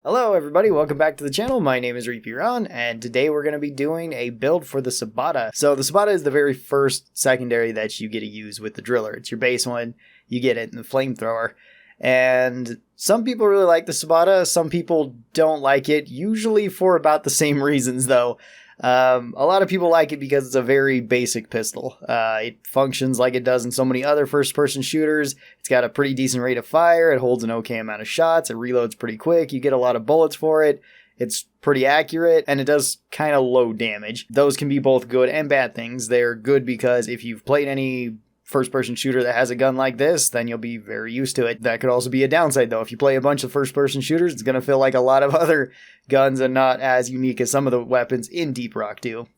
Hello everybody, welcome back to the channel. My name is Reapiron, and today we're going to be doing a build for the Subata. So the Subata is the very first secondary that you get to use with the driller. It's your base one, you get it in the flamethrower. And some people really like the Subata, some people don't like it, usually for about the same reasons though. A lot of people like it because it's a very basic pistol. It functions like it does in so many other first-person shooters. It's got a pretty decent rate of fire. It holds an okay amount of shots. It reloads pretty quick. You get a lot of bullets for it. It's pretty accurate, and it does kind of low damage. Those can be both good and bad things. They're good because if you've played any first-person shooter that has a gun like this, then you'll be very used to it. That could also be a downside, though. If you play a bunch of first-person shooters, it's going to feel like a lot of other guns and not as unique as some of the weapons in Deep Rock do.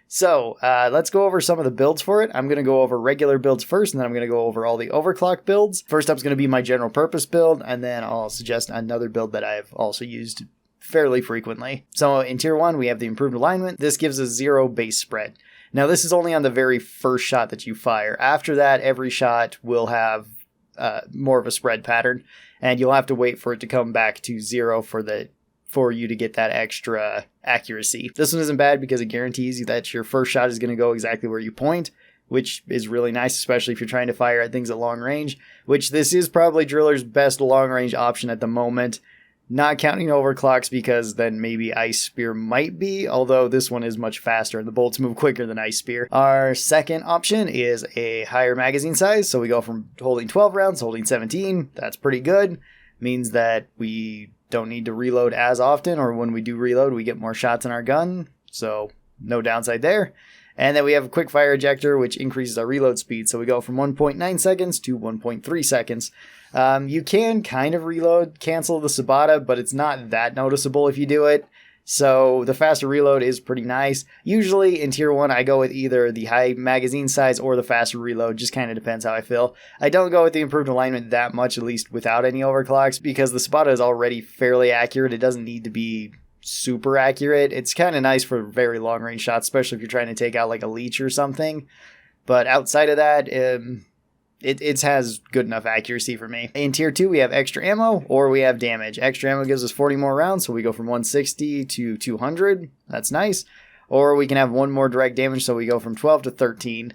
So, let's go over some of the builds for it. I'm going to go over regular builds first, and then I'm going to go over all the overclock builds. First up is going to be my general purpose build, and then I'll suggest another build that I've also used fairly frequently. So, in Tier 1, we have the improved alignment. This gives us 0 base spread. Now, this is only on the very first shot that you fire. After that, every shot will have more of a spread pattern, and you'll have to wait for it to come back to 0 for you to get that extra accuracy. This one isn't bad because it guarantees you that your first shot is going to go exactly where you point, which is really nice, especially if you're trying to fire at things at long range, which this is probably Driller's best long-range option at the moment. Not counting overclocks, because then maybe Ice Spear might be, although this one is much faster and the bolts move quicker than Ice Spear. Our second option is a higher magazine size, so we go from holding 12 rounds to holding 17. That's pretty good. Means that we don't need to reload as often, or when we do reload, we get more shots in our gun, so no downside there. And then we have a quick fire ejector, which increases our reload speed, so we go from 1.9 seconds to 1.3 seconds. You can kind of reload cancel the Subata, but it's not that noticeable if you do it. So the faster reload is pretty nice. Usually in Tier 1, I go with either the high magazine size or the faster reload. Just kind of depends how I feel. I don't go with the improved alignment that much, at least without any overclocks, because the Subata is already fairly accurate. It doesn't need to be super accurate. It's kind of nice for very long range shots, especially if you're trying to take out like a leech or something. But outside of that, it has good enough accuracy for me. In Tier 2, we have extra ammo or we have damage. Extra ammo gives us 40 more rounds, so we go from 160 to 200. That's nice. Or we can have one more direct damage, so we go from 12 to 13.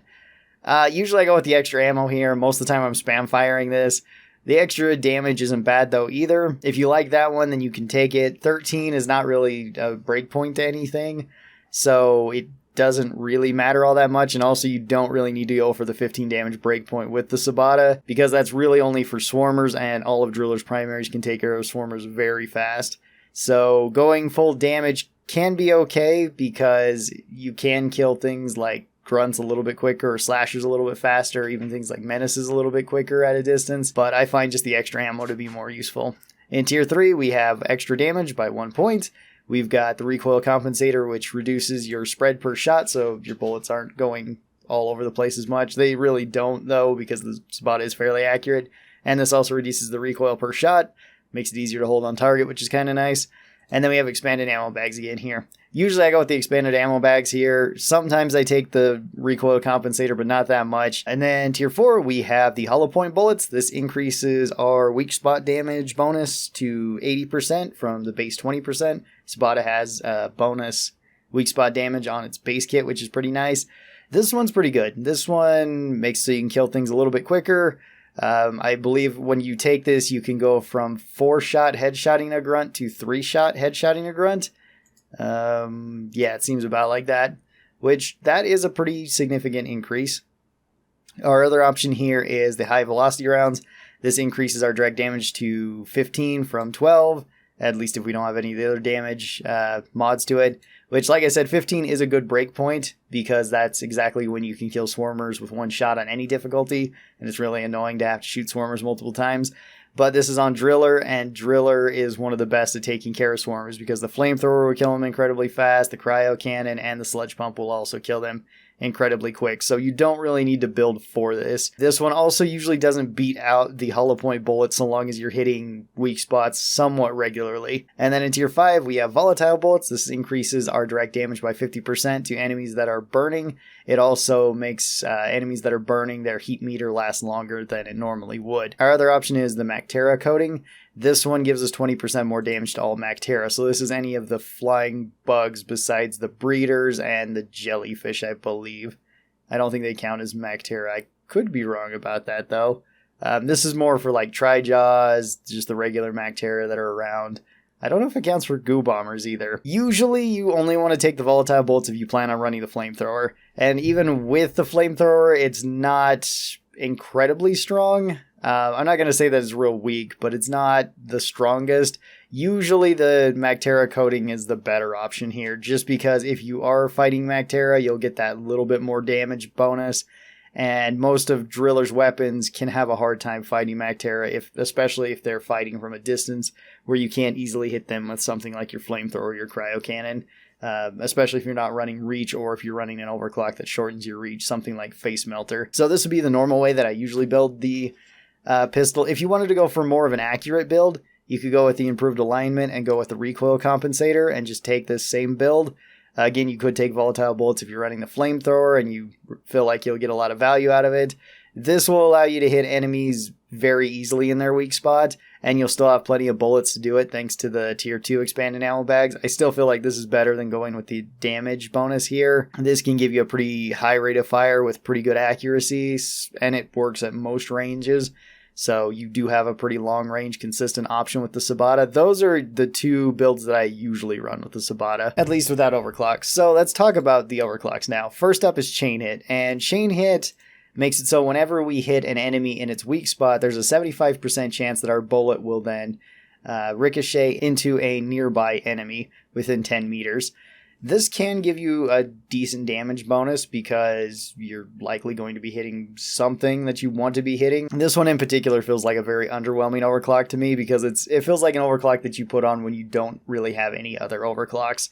Usually I go with the extra ammo here. Most of the time I'm spam firing this. The extra damage isn't bad though either. If you like that one, then you can take it. 13 is not really a breakpoint to anything, so it doesn't really matter all that much, and also you don't really need to go for the 15 damage breakpoint with the Subata, because that's really only for swarmers, and all of Driller's primaries can take care of swarmers very fast. So going full damage can be okay, because you can kill things like grunts a little bit quicker, or slashers a little bit faster, even things like menaces a little bit quicker at a distance, but I find just the extra ammo to be more useful. In Tier 3, we have extra damage by 1 point. We've got the recoil compensator, which reduces your spread per shot, so your bullets aren't going all over the place as much. They really don't, though, because the Subata is fairly accurate. And this also reduces the recoil per shot, makes it easier to hold on target, which is kind of nice. And then we have expanded ammo bags again here. Usually I go with the expanded ammo bags here. Sometimes I take the recoil compensator, but not that much. And then Tier 4, we have the hollow point bullets. This increases our weak spot damage bonus to 80% from the base 20%. Subata has bonus weak spot damage on its base kit, which is pretty nice. This one's pretty good. This one makes so you can kill things a little bit quicker. I believe when you take this, you can go from 4-shot headshotting a grunt to 3-shot headshotting a grunt. Yeah, it seems about like that, which that is a pretty significant increase. Our other option here is the high velocity rounds. This increases our direct damage to 15 from 12, at least if we don't have any of the other damage mods to it, which, like I said, 15 is a good break point, because that's exactly when you can kill swarmers with 1 shot on any difficulty, and it's really annoying to have to shoot swarmers multiple times. But this is on Driller, and Driller is one of the best at taking care of swarmers, because the flamethrower will kill them incredibly fast, the cryo cannon and the sludge pump will also kill them incredibly quick, so you don't really need to build for this. This one also usually doesn't beat out the hollow point bullets so long as you're hitting weak spots somewhat regularly. And then in Tier 5, we have volatile bullets. This increases our direct damage by 50% to enemies that are burning. It also makes enemies that are burning their heat meter last longer than it normally would. Our other option is the Macterra coating. This one gives us 20% more damage to all Mactera. So this is any of the flying bugs besides the breeders and the jellyfish, I believe. I don't think they count as Mactera. I could be wrong about that, though. This is more for like Trijaws, just the regular Mactera that are around. I don't know if it counts for goo bombers either. Usually you only want to take the volatile bolts if you plan on running the flamethrower. And even with the flamethrower, it's not incredibly strong. I'm not going to say that it's real weak, but it's not the strongest. Usually the Mactera coating is the better option here, just because if you are fighting Mactera, you'll get that little bit more damage bonus. And most of Driller's weapons can have a hard time fighting Mactera, especially if they're fighting from a distance where you can't easily hit them with something like your flamethrower or your cryo cannon. Especially if you're not running reach or if you're running an overclock that shortens your reach, something like face melter. So this would be the normal way that I usually build the pistol. If you wanted to go for more of an accurate build, you could go with the improved alignment and go with the recoil compensator and just take this same build. Again, you could take volatile bullets if you're running the flamethrower and you feel like you'll get a lot of value out of it. This will allow you to hit enemies very easily in their weak spot, and you'll still have plenty of bullets to do it thanks to the tier 2 expanded ammo bags. I still feel like this is better than going with the damage bonus here. This can give you a pretty high rate of fire with pretty good accuracy, and it works at most ranges. So you do have a pretty long range consistent option with the Subata. Those are the two builds that I usually run with the Subata, at least without overclocks. So let's talk about the overclocks now. First up is chain hit, and chain hit makes it so whenever we hit an enemy in its weak spot, there's a 75% chance that our bullet will then ricochet into a nearby enemy within 10 meters. This can give you a decent damage bonus because you're likely going to be hitting something that you want to be hitting. This one in particular feels like a very underwhelming overclock to me because it feels like an overclock that you put on when you don't really have any other overclocks.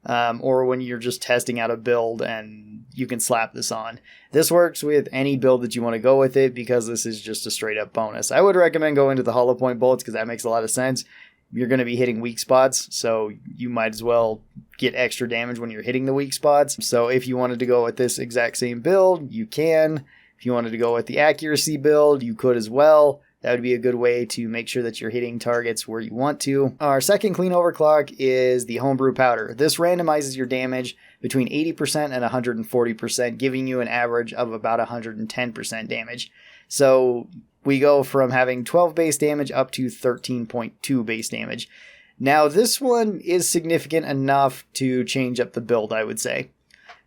Or when you're just testing out a build and you can slap this on. This works with any build that you want to go with it because this is just a straight up bonus. I would recommend going to the hollow point bullets because that makes a lot of sense. You're going to be hitting weak spots, so you might as well get extra damage when you're hitting the weak spots. So if you wanted to go with this exact same build, you can. If you wanted to go with the accuracy build, you could as well. That would be a good way to make sure that you're hitting targets where you want to. Our second clean overclock is the homebrew powder. This randomizes your damage between 80% and 140%, giving you an average of about 110% damage. So we go from having 12 base damage up to 13.2 base damage. Now this one is significant enough to change up the build, I would say.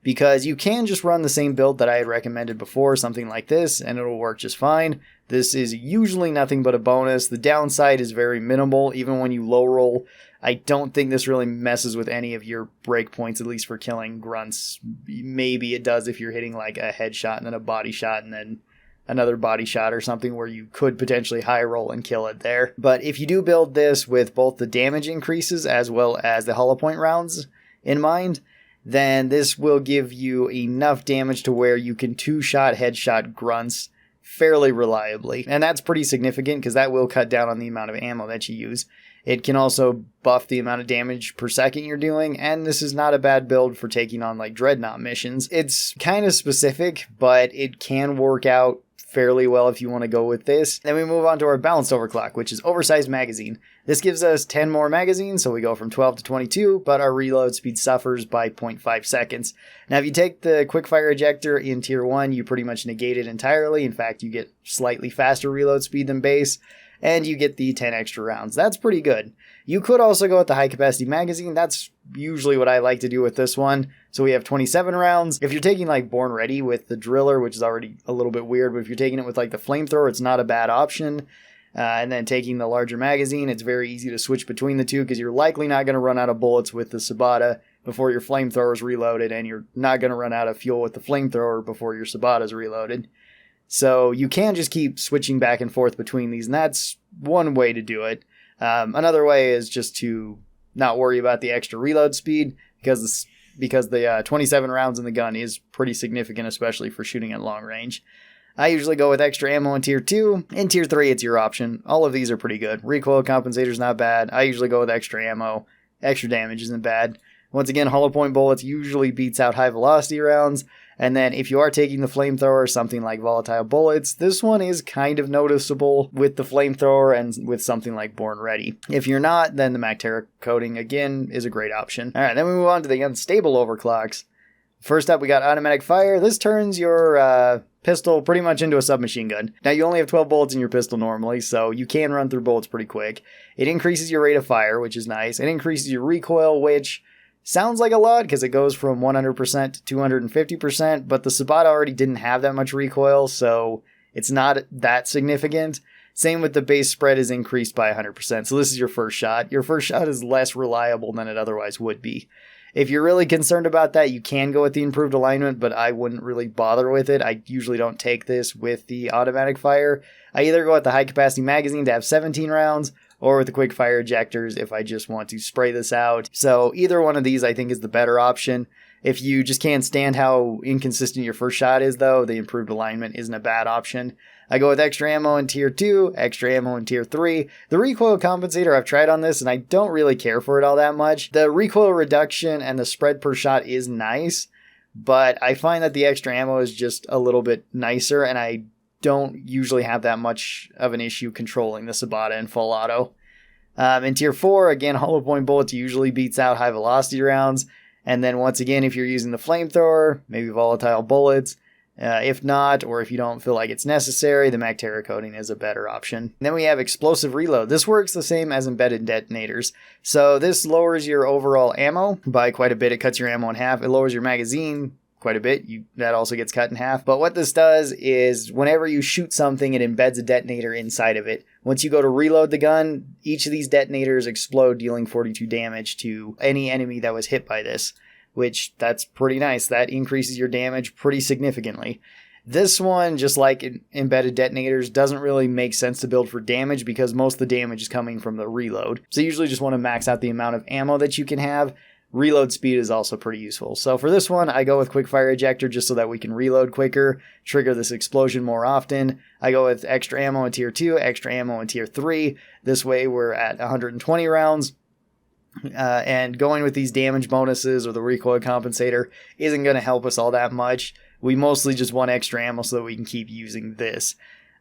Because you can just run the same build that I had recommended before, something like this, and it'll work just fine. This is usually nothing but a bonus. The downside is very minimal, even when you low roll. I don't think this really messes with any of your breakpoints, at least for killing grunts. Maybe it does if you're hitting like a headshot and then a body shot and then another body shot or something where you could potentially high roll and kill it there. But if you do build this with both the damage increases as well as the hollow point rounds in mind, then this will give you enough damage to where you can two-shot headshot grunts fairly reliably. And that's pretty significant because that will cut down on the amount of ammo that you use. It can also buff the amount of damage per second you're doing, and this is not a bad build for taking on like Dreadnought missions. It's kind of specific, but it can work out fairly well if you want to go with this. Then we move on to our balanced overclock, which is oversized magazine. This gives us 10 more magazines, so we go from 12 to 22, but our reload speed suffers by 0.5 seconds. Now, if you take the quickfire ejector in tier 1, you pretty much negate it entirely. In fact, you get slightly faster reload speed than base, and you get the 10 extra rounds. That's pretty good. You could also go with the high capacity magazine. That's usually what I like to do with this one. So we have 27 rounds. If you're taking like Born Ready with the driller, which is already a little bit weird, but if you're taking it with like the flamethrower, it's not a bad option. And then taking the larger magazine, it's very easy to switch between the two because you're likely not going to run out of bullets with the Subata before your flamethrower is reloaded, and you're not going to run out of fuel with the flamethrower before your Subata is reloaded. So you can just keep switching back and forth between these, and that's one way to do it. Another way is just to not worry about the extra reload speed because the 27 rounds in the gun is pretty significant, especially for shooting at long range. I usually go with extra ammo in tier 2. In tier 3, it's your option. All of these are pretty good. Recoil compensator's not bad. I usually go with extra ammo. Extra damage isn't bad. Once again, hollow point bullets usually beats out high velocity rounds. And then if you are taking the flamethrower, something like volatile bullets, this one is kind of noticeable with the flamethrower and with something like Born Ready. If you're not, then the MacTerra coating again is a great option. All right, then we move on to the unstable overclocks. First up, we got automatic fire. This turns your pistol pretty much into a submachine gun. Now, you only have 12 bullets in your pistol normally, so you can run through bullets pretty quick. It increases your rate of fire, which is nice. It increases your recoil, which sounds like a lot because it goes from 100% to 250%, but the Subata already didn't have that much recoil, so it's not that significant. Same with the base spread is increased by 100%, so this is your first shot. Your first shot is less reliable than it otherwise would be. If you're really concerned about that, you can go with the improved alignment, but I wouldn't really bother with it. I usually don't take this with the automatic fire. I either go with the high capacity magazine to have 17 rounds, or with the quick fire ejectors if I just want to spray this out. So either one of these I think is the better option. If you just can't stand how inconsistent your first shot is though, the improved alignment isn't a bad option. I go with extra ammo in tier 2, extra ammo in tier 3. The recoil compensator I've tried on this and I don't really care for it all that much. The recoil reduction and the spread per shot is nice, but I find that the extra ammo is just a little bit nicer and I don't usually have that much of an issue controlling the Subata in full auto. In tier 4, again, hollow point bullets usually beats out high velocity rounds. And then once again, if you're using the flamethrower, maybe volatile bullets. If not, or if you don't feel like it's necessary, the MacTerra coating is a better option. And then we have explosive reload. This works the same as embedded detonators. So this lowers your overall ammo by quite a bit. It cuts your ammo in half. It lowers your magazine quite a bit. That also gets cut in half. But what this does is whenever you shoot something, it embeds a detonator inside of it. Once you go to reload the gun, each of these detonators explode, dealing 42 damage to any enemy that was hit by this, which that's pretty nice. That increases your damage pretty significantly. This one, just like embedded detonators, doesn't really make sense to build for damage because most of the damage is coming from the reload. So you usually just want to max out the amount of ammo that you can have. Reload speed is also pretty useful. So for this one, I go with quick fire ejector just so that we can reload quicker, trigger this explosion more often. I go with extra ammo in tier 2, extra ammo in tier 3. This way we're at 120 rounds. And going with these damage bonuses or the recoil compensator isn't going to help us all that much. We mostly just want extra ammo so that we can keep using this.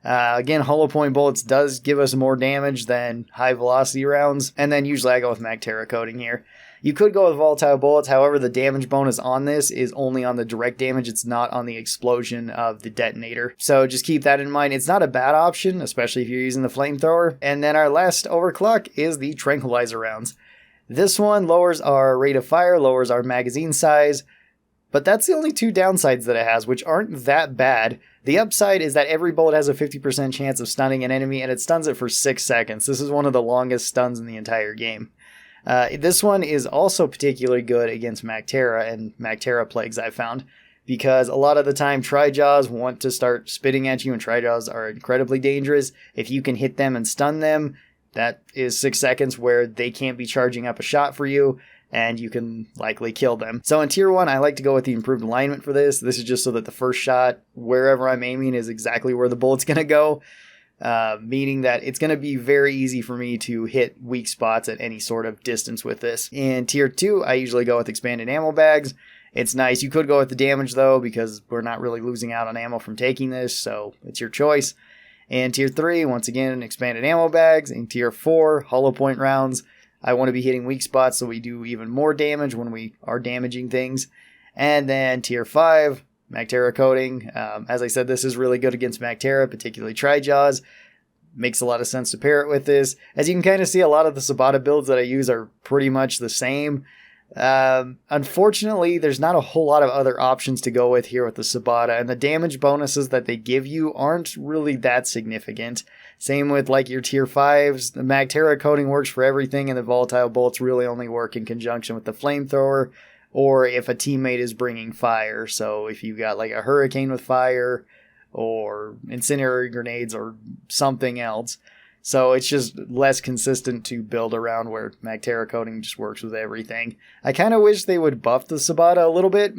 Again, hollow point bullets does give us more damage than high velocity rounds. And then usually I go with MacTerra coating here. You could go with volatile bullets, however the damage bonus on this is only on the direct damage, it's not on the explosion of the detonator. So just keep that in mind. It's not a bad option, especially if you're using the flamethrower. And then our last overclock is the tranquilizer rounds. This one lowers our rate of fire, lowers our magazine size, but that's the only two downsides that it has, which aren't that bad. The upside is that every bullet has a 50% chance of stunning an enemy, and it stuns it for 6 seconds. This is one of the longest stuns in the entire game. This one is also particularly good against MacTerra and MacTerra plagues, I've found, because a lot of the time Tri-Jaws want to start spitting at you, and Tri-Jaws are incredibly dangerous. If you can hit them and stun them, that is 6 seconds where they can't be charging up a shot for you, and you can likely kill them. So in tier 1, I like to go with the improved alignment for this. This is just so that the first shot, wherever I'm aiming, is exactly where the bullet's going to go. Meaning that it's going to be very easy for me to hit weak spots at any sort of distance with this. In tier 2, I usually go with expanded ammo bags. It's nice. You could go with the damage though, because we're not really losing out on ammo from taking this, so it's your choice. In tier 3, once again, expanded ammo bags. In tier 4, hollow point rounds. I want to be hitting weak spots so we do even more damage when we are damaging things. And then tier 5, MacTerra coating. As I said, this is really good against MacTerra, particularly Tri-Jaws. Makes a lot of sense to pair it with this. As you can kind of see, a lot of the Subata builds that I use are pretty much the same. Unfortunately, there's not a whole lot of other options to go with here with the Subata, and the damage bonuses that they give you aren't really that significant. Same with like your tier 5s. The MacTerra coating works for everything, and the volatile bullets really only work in conjunction with the flamethrower, or if a teammate is bringing fire. So if you got like a hurricane with fire, or incendiary grenades, or something else. So it's just less consistent to build around, where MacTerra coating just works with everything. I kind of wish they would buff the Subata a little bit.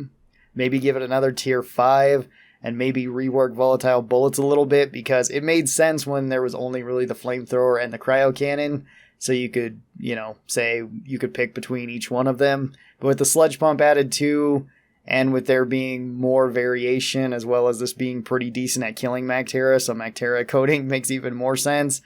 Maybe give it another tier 5 and maybe rework volatile bullets a little bit, because it made sense when there was only really the flamethrower and the cryo cannon. So you could, say you could pick between each one of them. But with the sludge pump added too, And with there being more variation, as well as this being pretty decent at killing Mactera, so Mactera coating makes even more sense.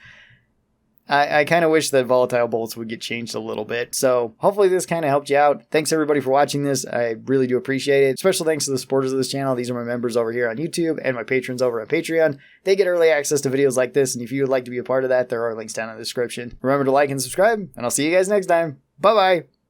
I kind of wish that volatile bolts would get changed a little bit. So hopefully this kind of helped you out. Thanks everybody for watching this. I really do appreciate it. Special thanks to the supporters of this channel. These are my members over here on YouTube and my patrons over on Patreon. They get early access to videos like this. And if you would like to be a part of that, there are links down in the description. Remember to like and subscribe, and I'll see you guys next time. Bye-bye.